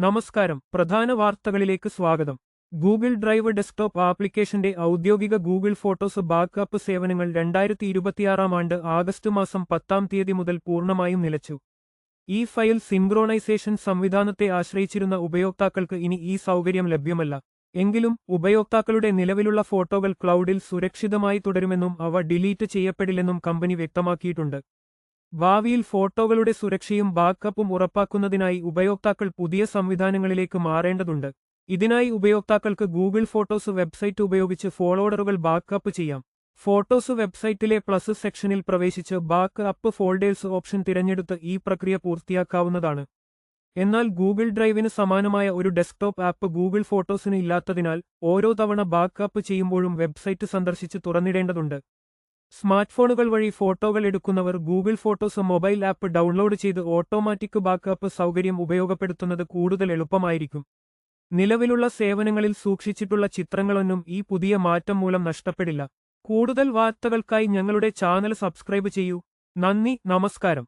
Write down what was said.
നമസ്കാരം. പ്രധാന വാർത്തകളിലേക്ക് സ്വാഗതം. ഗൂഗിൾ ഡ്രൈവ് ഡെസ്ക്ടോപ്പ് ആപ്ലിക്കേഷന്റെ ഔദ്യോഗിക ഗൂഗിൾ ഫോട്ടോസ് ബാക്കപ്പ് സേവനങ്ങൾ 2026 ആണ്ട് ആഗസ്റ്റ് മാസം 10 മുതൽ പൂർണ്ണമായും നിലച്ചു. ഈ ഫയൽ സിൻക്രോണൈസേഷൻ സംവിധാനത്തെ ആശ്രയിച്ചിരുന്ന ഉപയോക്താക്കൾക്ക് ഇനി ഈ സൗകര്യം ലഭ്യമല്ല. എങ്കിലും ഉപയോക്താക്കളുടെ നിലവിലുള്ള ഫോട്ടോകൾ ക്ലൗഡിൽ സുരക്ഷിതമായി തുടരുമെന്നും അവ ഡിലീറ്റ് ചെയ്യപ്പെടില്ലെന്നും കമ്പനി വ്യക്തമാക്കിയിട്ടുണ്ട്. ഭാവിയിൽ ഫോട്ടോകളുടെ സുരക്ഷയും ബാക്കപ്പും ഉറപ്പാക്കുന്നതിനായി ഉപയോക്താക്കൾ പുതിയ സംവിധാനങ്ങളിലേക്ക് മാറേണ്ടതുണ്ട്. ഇതിനായി ഉപയോക്താക്കൾക്ക് ഗൂഗിൾ ഫോട്ടോസ് വെബ്സൈറ്റ് ഉപയോഗിച്ച് ഫോൾഡറുകൾ ബാക്കപ്പ് ചെയ്യാം. ഫോട്ടോസ് വെബ്സൈറ്റിലെ പ്ലസ് സെക്ഷനിൽ പ്രവേശിച്ച് ബാക്ക് അപ്പ് ഫോൾഡേഴ്സ് ഓപ്ഷൻ തിരഞ്ഞെടുത്ത് ഈ പ്രക്രിയ പൂർത്തിയാക്കാവുന്നതാണ്. എന്നാൽ ഗൂഗിൾ ഡ്രൈവിന് സമാനമായ ഒരു ഡെസ്ക്ടോപ്പ് ആപ്പ് ഗൂഗിൾ ഫോട്ടോസിന് ഇല്ലാത്തതിനാൽ ഓരോ തവണ ബാക്കപ്പ് ചെയ്യുമ്പോഴും വെബ്സൈറ്റ് സന്ദർശിച്ച് തുറന്നിടേണ്ടതുണ്ട്. സ്മാർട്ട്ഫോണുകൾ വഴി ഫോട്ടോകൾ എടുക്കുന്നവർ Google Photos mobile app download ചെയ്ത് ഓട്ടോമാറ്റിക് ബാക്കപ്പ് സൗകര്യം ഉപയോഗപ്പെടുത്തുന്നത് കൂടുതൽ എളുപ്പമായിരിക്കും. നിലവിലുള്ള സേവനങ്ങളിൽ സൂക്ഷിച്ചിട്ടുള്ള ചിത്രങ്ങളൊന്നും ഈ പുതിയ മാറ്റം മൂലം നഷ്ടപ്പെടില്ല. കൂടുതൽ വാർത്തകൾക്കായി ഞങ്ങളുടെ ചാനൽ സബ്സ്ക്രൈബ് ചെയ്യൂ. നന്ദി, നമസ്കാരം.